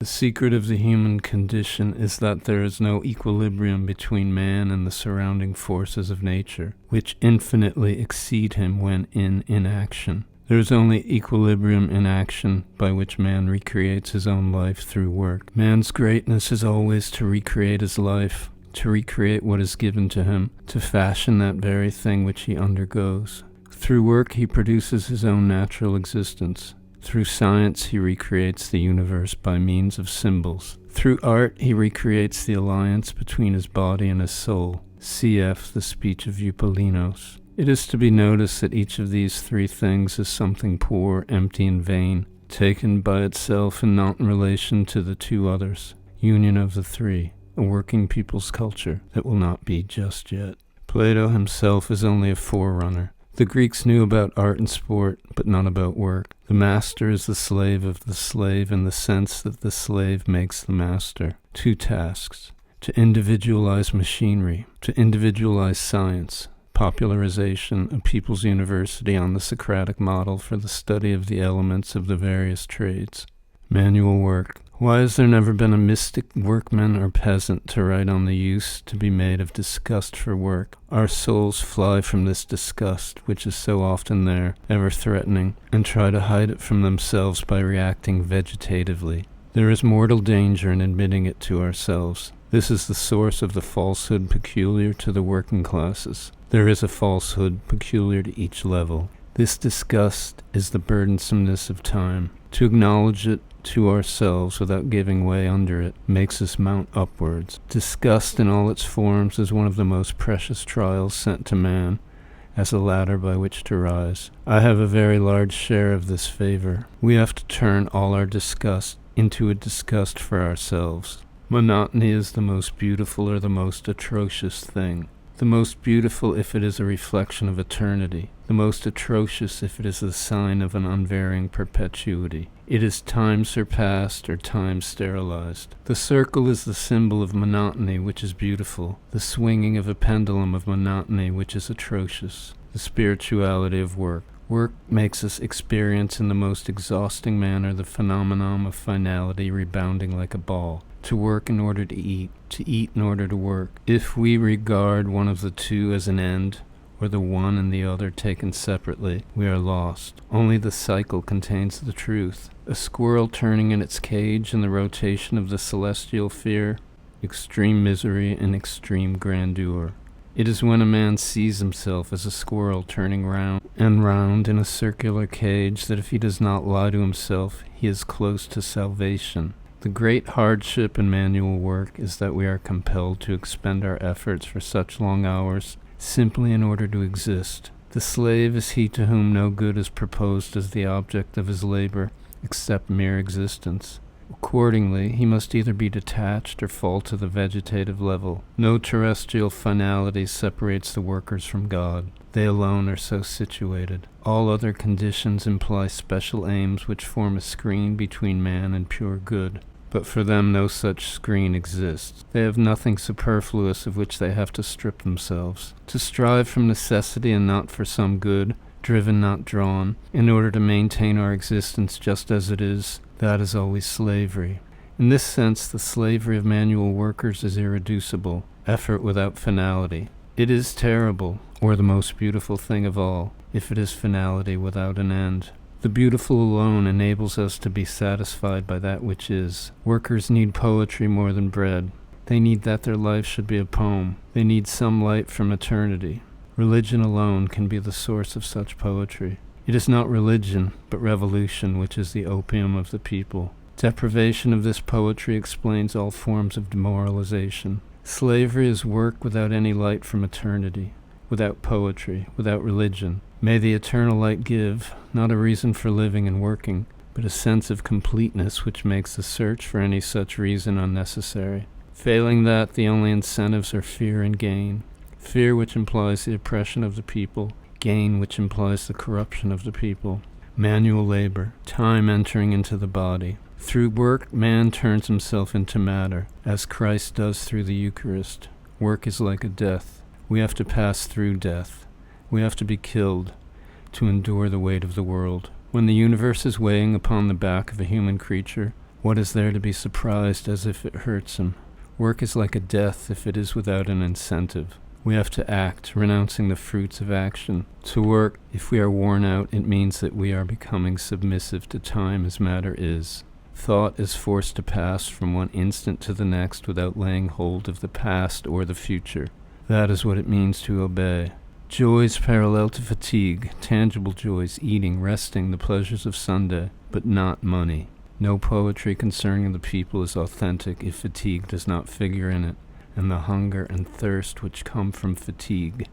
The secret of the human condition is that there is no equilibrium between man and the surrounding forces of nature, which infinitely exceed him when in inaction. There is only equilibrium in action, by which man recreates his own life through work. Man's greatness is always to recreate his life, to recreate what is given to him, to fashion that very thing which he undergoes. Through work he produces his own natural existence. Through science he recreates the universe by means of symbols. Through art he recreates the alliance between his body and his soul. Cf. the speech of Eupolinos. It is to be noticed that each of these three things is something poor, empty, and vain, taken by itself and not in relation to the two others. Union of the three, a working people's culture that will not be just yet. Plato himself is only a forerunner. The Greeks knew about art and sport, but not about work. The master is the slave of the slave in the sense that the slave makes the master. Two tasks: to individualize machinery, to individualize science, popularization, a people's university on the Socratic model for the study of the elements of the various trades. Manual work. Why has there never been a mystic workman or peasant to write on the use to be made of disgust for work? Our souls fly from this disgust, which is so often there, ever threatening, and try to hide it from themselves by reacting vegetatively. There is mortal danger in admitting it to ourselves. This is the source of the falsehood peculiar to the working classes. There is a falsehood peculiar to each level. This disgust is the burdensomeness of time. To acknowledge it to ourselves without giving way under it makes us mount upwards. Disgust in all its forms is one of the most precious trials sent to man as a ladder by which to rise. I have a very large share of this favor. We have to turn all our disgust into a disgust for ourselves. Monotony is the most beautiful or the most atrocious thing. The most beautiful if it is a reflection of eternity, the most atrocious if it is the sign of an unvarying perpetuity. It is time surpassed or time sterilized. The circle is the symbol of monotony, which is beautiful, the swinging of a pendulum of monotony, which is atrocious, the spirituality of work. Work makes us experience in the most exhausting manner the phenomenon of finality rebounding like a ball. To work in order to eat in order to work. If we regard one of the two as an end, or the one and the other taken separately, we are lost. Only the cycle contains the truth. A squirrel turning in its cage in the rotation of the celestial fear, extreme misery and extreme grandeur. It is when a man sees himself as a squirrel turning round and round in a circular cage that if he does not lie to himself, he is close to salvation. The great hardship in manual work is that we are compelled to expend our efforts for such long hours simply in order to exist. The slave is he to whom no good is proposed as the object of his labor, except mere existence. Accordingly, he must either be detached or fall to the vegetative level. No terrestrial finality separates the workers from God. They alone are so situated. All other conditions imply special aims which form a screen between man and pure good. But for them no such screen exists. They have nothing superfluous of which they have to strip themselves. To strive from necessity and not for some good, driven not drawn, in order to maintain our existence just as it is, that is always slavery. In this sense, the slavery of manual workers is irreducible, effort without finality. It is terrible, or the most beautiful thing of all, if it is finality without an end. The beautiful alone enables us to be satisfied by that which is. Workers need poetry more than bread. They need that their life should be a poem. They need some light from eternity. Religion alone can be the source of such poetry. It is not religion, but revolution, which is the opium of the people. Deprivation of this poetry explains all forms of demoralization. Slavery is work without any light from eternity, without poetry, without religion. May the eternal light give, not a reason for living and working, but a sense of completeness which makes the search for any such reason unnecessary. Failing that, the only incentives are fear and gain. Fear, which implies the oppression of the people, gain, which implies the corruption of the people. Manual labor, time entering into the body. Through work, man turns himself into matter, as Christ does through the Eucharist. Work is like a death. We have to pass through death. We have to be killed to endure the weight of the world. When the universe is weighing upon the back of a human creature, What is there to be surprised as if it hurts him? Work is like a death if it is without an incentive. We have to act, renouncing the fruits of action. To work, if we are worn out, it means that we are becoming submissive to time as matter is. Thought is forced to pass from one instant to the next without laying hold of the past or the future. That is what it means to obey. Joys parallel to fatigue, tangible joys, eating, resting, the pleasures of Sunday, but not money. No poetry concerning the people is authentic if fatigue does not figure in it, and the hunger and thirst which come from fatigue